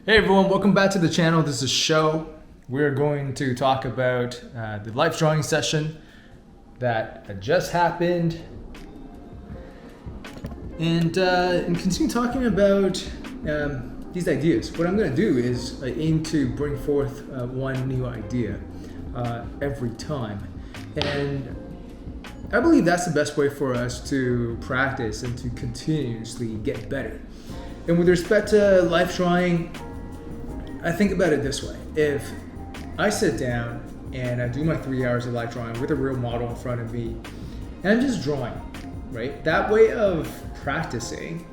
Hey everyone, welcome back to the channel. This is Shouh. We're going to talk about the life drawing session that just happened and continue talking about these ideas. What I'm going to do is aim to bring forth one new idea every time, and I believe that's the best way for us to practice and to continuously get better. And with respect to life drawing, I think about it this way. If I sit down and I do my 3 hours of life drawing with a real model in front of me, and I'm just drawing, right? That way of practicing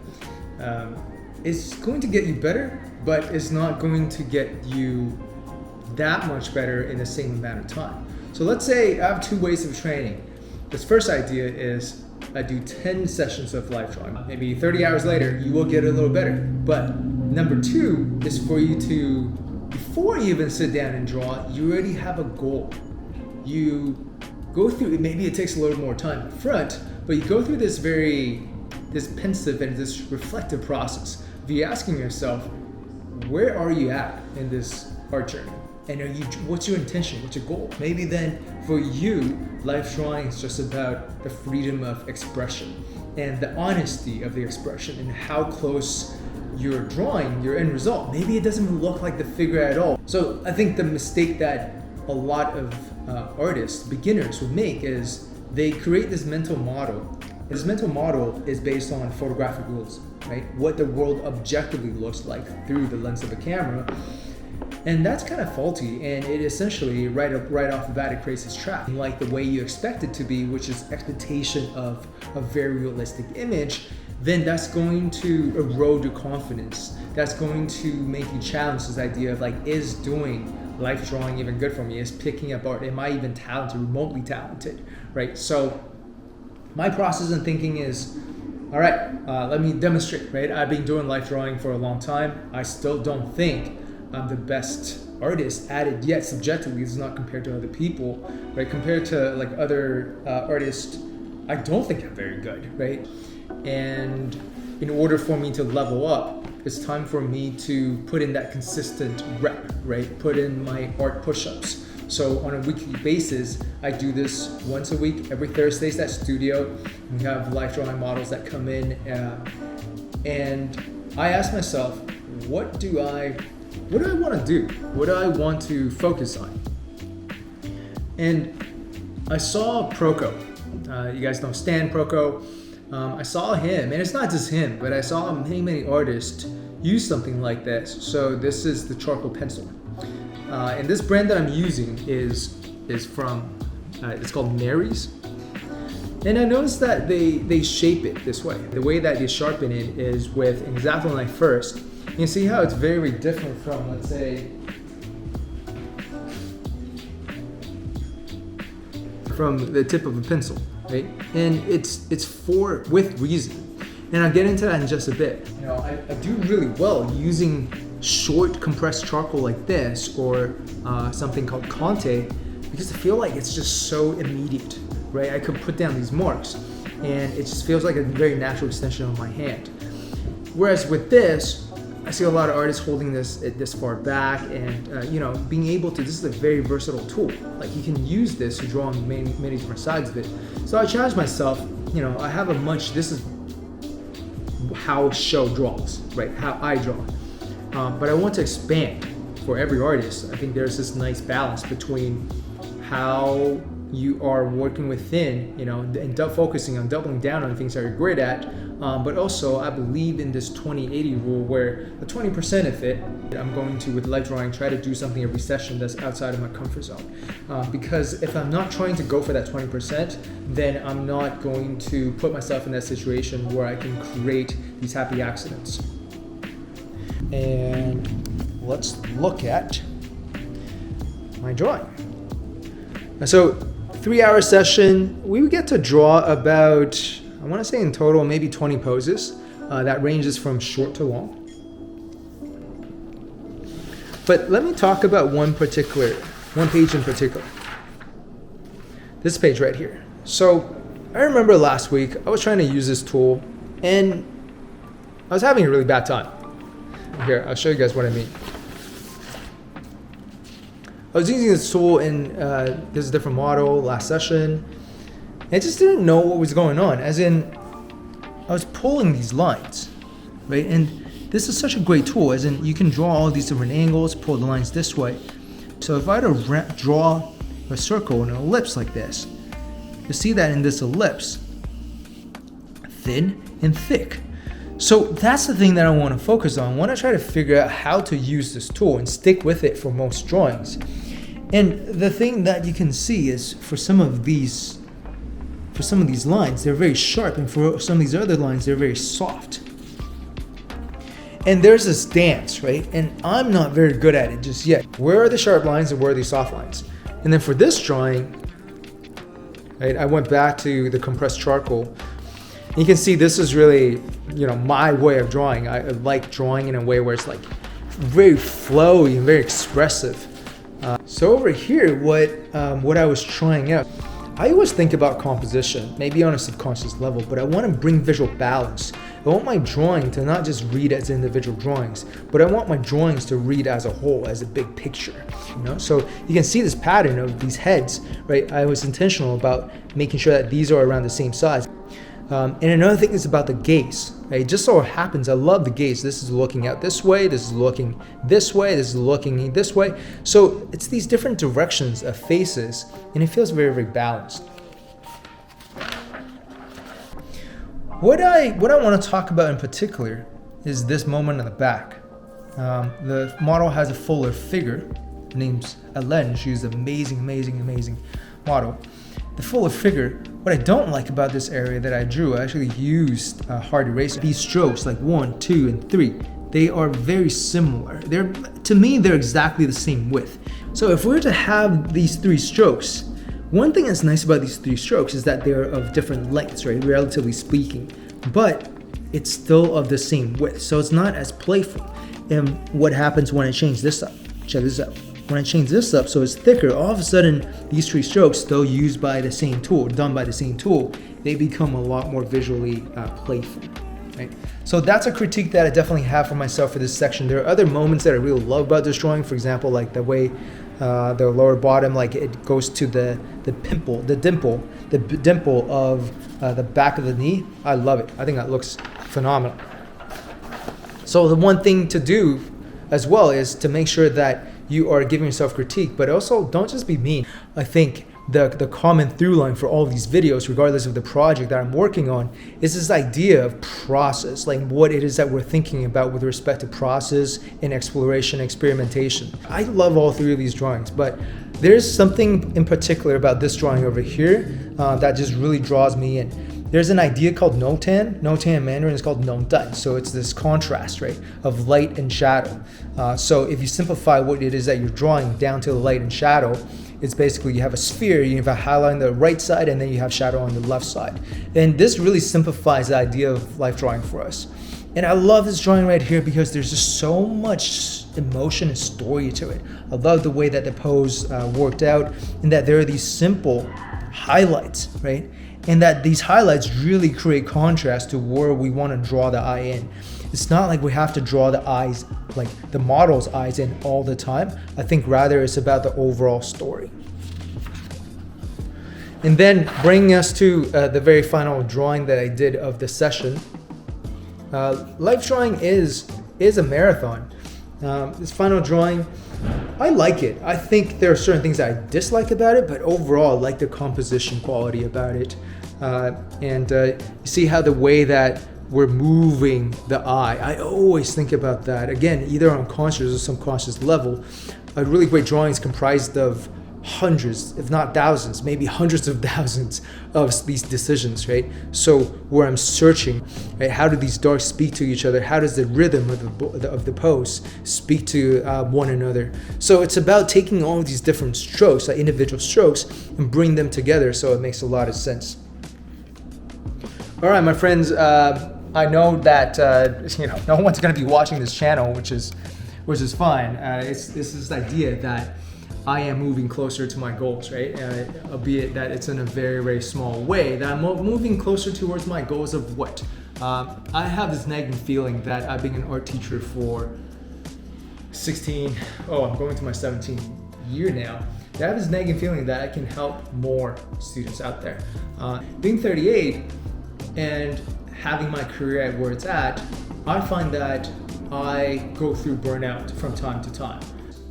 is going to get you better, but it's not going to get you that much better in the same amount of time. So let's say I have two ways of training. This first idea is I do 10 sessions of life drawing. Maybe 30 hours later, you will get a little better. But number two is for you to, before you even sit down and draw, you already have a goal. You go through, maybe it takes a little more time up front, but you go through this pensive and this reflective process of you asking yourself, where are you at in this art journey? And what's your intention? What's your goal? Maybe then for you, life drawing is just about the freedom of expression and the honesty of the expression and how close you're drawing your end result. Maybe it doesn't look like the figure at all. So I think the mistake that a lot of artists, beginners would make is they create this mental model. This mental model is based on photographic rules, right? What the world objectively looks like through the lens of a camera. And that's kind of faulty, and it essentially, right off the bat, it creates this trap. Like the way you expect it to be, which is expectation of a very realistic image, then that's going to erode your confidence. That's going to make you challenge this idea of like, is doing life drawing even good for me? Is picking up art, am I even talented, remotely talented, right? So my process and thinking is, all right, let me demonstrate, right? I've been doing life drawing for a long time. I still don't think I'm the best artist at it yet. Subjectively, this is not compared to other people, right? Compared to like other artists, I don't think I'm very good, right? And in order for me to level up, it's time for me to put in that consistent rep, right? Put in my art push-ups. So on a weekly basis, I do this once a week. Every Thursday's at studio. We have life drawing models that come in, and I ask myself, what do I want to do? What do I want to focus on? And I saw Proco. You guys know Stan Proco. I saw him, and it's not just him, but I saw many artists use something like this. So this is the charcoal pencil. And this brand that I'm using is from, it's called Mary's. And I noticed that they shape it this way. The way that they sharpen it is with exactly like first. You can see how it's very different from, let's say, from the tip of a pencil, right? And it's with reason. And I'll get into that in just a bit. You know, I do really well using short compressed charcoal like this, or something called Conte, because I feel like it's just so immediate, right? I could put down these marks, and it just feels like a very natural extension of my hand. Whereas with this, I see a lot of artists holding this far back, and being able to. This is a very versatile tool. Like you can use this to draw on many different sides of it. So I challenged myself. I have this is how Shouh draws, right? How I draw, but I want to expand for every artist. I think there's this nice balance between how you are working within, and focusing on doubling down on the things that you're great at. But also, I believe in this 20-80 rule, where the 20% of it, I'm going to, with life drawing, try to do something every session that's outside of my comfort zone. Because if I'm not trying to go for that 20%, then I'm not going to put myself in that situation where I can create these happy accidents. And let's look at my drawing. So 3-hour session, we would get to draw about, I want to say in total, maybe 20 poses. That ranges from short to long. But let me talk about one page in particular. This page right here. So I remember last week, I was trying to use this tool, and I was having a really bad time. Here, I'll show you guys what I mean. I was using this tool in this different model last session. I just didn't know what was going on. As in, I was pulling these lines, right? And this is such a great tool, as in you can draw all these different angles, pull the lines this way. So if I were to draw a circle and an ellipse like this, you see that in this ellipse, thin and thick. So that's the thing that I want to focus on. I want to try to figure out how to use this tool and stick with it for most drawings. And the thing that you can see is for some of these lines, they're very sharp, and for some of these other lines, they're very soft. And there's this dance, right? And I'm not very good at it just yet. Where are the sharp lines and where are the soft lines? And then for this drawing, right, I went back to the compressed charcoal. You can see this is really, my way of drawing. I like drawing in a way where it's like very flowy and very expressive. So over here, what I was trying out, I always think about composition, maybe on a subconscious level, but I want to bring visual balance. I want my drawing to not just read as individual drawings, but I want my drawings to read as a whole, as a big picture. So you can see this pattern of these heads, right? I was intentional about making sure that these are around the same size. And another thing is about the gaze, right? Just so it happens, I love the gaze. This is looking out this way, this is looking this way, this is looking this way. So it's these different directions of faces, and it feels very, very balanced. What I want to talk about in particular is this moment in the back. The model has a fuller figure named Ellen. She's an amazing, amazing, amazing model. The fuller figure, what I don't like about this area that I drew, I actually used hard eraser. These strokes, like 1, 2, and 3, they are very similar. To me, they're exactly the same width. So if we were to have these 3 strokes, one thing that's nice about these 3 strokes is that they're of different lengths, right, relatively speaking, but it's still of the same width, so it's not as playful. And what happens when I change this up? Check this out. When I change this up so it's thicker, all of a sudden these 3 strokes, still used by the same tool, done by the same tool, they become a lot more visually playful, right? So that's a critique that I definitely have for myself for this section. There are other moments that I really love about this drawing. For example, like the way the lower bottom, like it goes to the dimple of the back of the knee. I love it. I think that looks phenomenal. So the one thing to do as well is to make sure that you are giving yourself critique, but also don't just be mean. I think the common through line for all these videos, regardless of the project that I'm working on, is this idea of process, like what it is that we're thinking about with respect to process and exploration, experimentation. I love all 3 of these drawings, but there's something in particular about this drawing over here that just really draws me in. There's an idea called notan. Notan in Mandarin is called nongdan. So it's this contrast, right, of light and shadow. So if you simplify what it is that you're drawing down to the light and shadow, it's basically you have a sphere, you have a highlight on the right side, and then you have shadow on the left side. And this really simplifies the idea of life drawing for us. And I love this drawing right here because there's just so much emotion and story to it. I love the way that the pose worked out, and that there are these simple highlights, right? And that these highlights really create contrast to where we want to draw the eye in. It's not like we have to draw the eyes, like the model's eyes in all the time. I think rather it's about the overall story. And then bringing us to the very final drawing that I did of the session. Life drawing is a marathon. This final drawing, I like it. I think there are certain things I dislike about it, but overall I like the composition quality about it. You see how the way that we're moving the eye, I always think about that. Again, either on conscious or subconscious level. A really great drawing is comprised of hundreds, if not thousands, maybe hundreds of thousands of these decisions, right? So where I'm searching, right, how do these darks speak to each other? How does the rhythm of the pose speak to one another? So it's about taking all of these different strokes, like individual strokes, and bring them together so it makes a lot of sense. All right, my friends, I know that no one's going to be watching this channel, which is fine. It's this idea that I am moving closer to my goals, right? Albeit that it's in a very, very small way, that I'm moving closer towards my goals of what? I have this nagging feeling that I've been an art teacher for I'm going to my 17th year now. I have this nagging feeling that I can help more students out there. Being 38 and having my career at where it's at, I find that I go through burnout from time to time.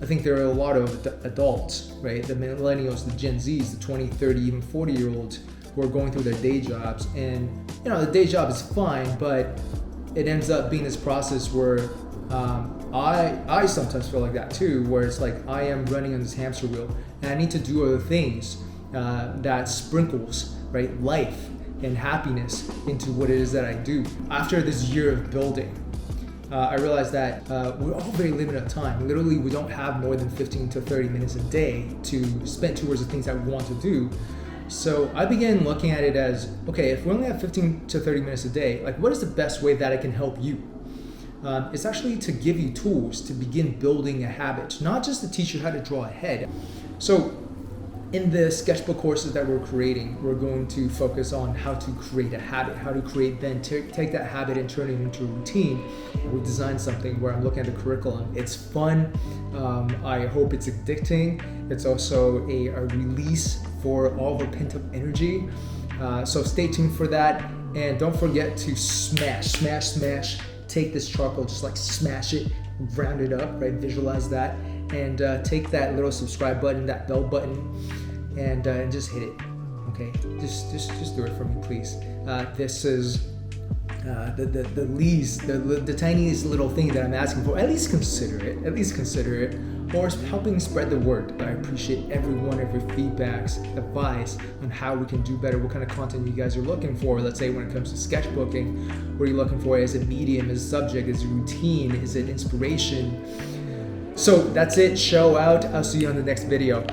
I think there are a lot of adults, right? The millennials, the Gen Zs, the 20, 30, even 40-year-olds who are going through their day jobs. And, the day job is fine, but it ends up being this process where I sometimes feel like that too, where it's like I am running on this hamster wheel and I need to do other things that sprinkles, right, life and happiness into what it is that I do. After this year of building, I realized that we're all very limited on time. Literally, we don't have more than 15 to 30 minutes a day to spend towards the things that we want to do. So I began looking at it as, okay, if we only have 15 to 30 minutes a day, like what is the best way that I can help you? It's actually to give you tools to begin building a habit, not just to teach you how to draw ahead. So in the sketchbook courses that we're creating, we're going to focus on how to create a habit, how to create, then take that habit and turn it into a routine. We designed something where I'm looking at the curriculum. It's fun. I hope it's addicting. It's also a release for all the pent-up energy. So stay tuned for that. And don't forget to smash. Take this charcoal, just like smash it, round it up, right? Visualize that. And take that little subscribe button, that bell button, and just hit it. Okay, just do it for me, please. This is the tiniest little thing that I'm asking for. At least consider it. Or helping spread the word. I appreciate every one of your feedbacks, advice on how we can do better, what kind of content you guys are looking for. Let's say when it comes to sketchbooking, what are you looking for? Is it medium, is it subject, is it routine, is it inspiration? So that's it, Shouh out. I'll see you on the next video.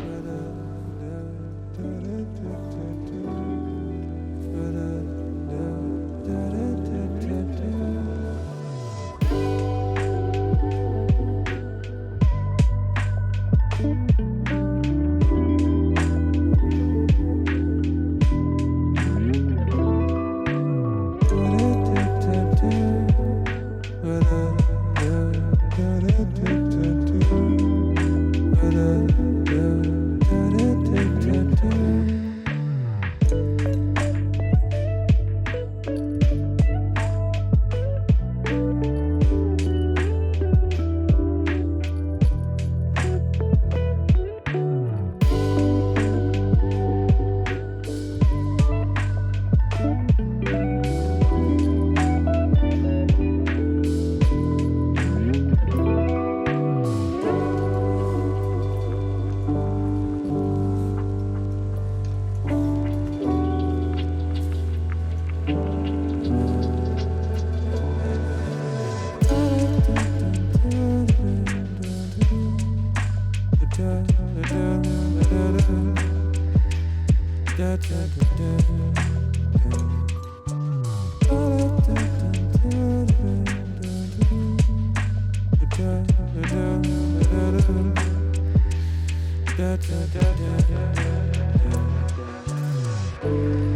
Da da da da da da da.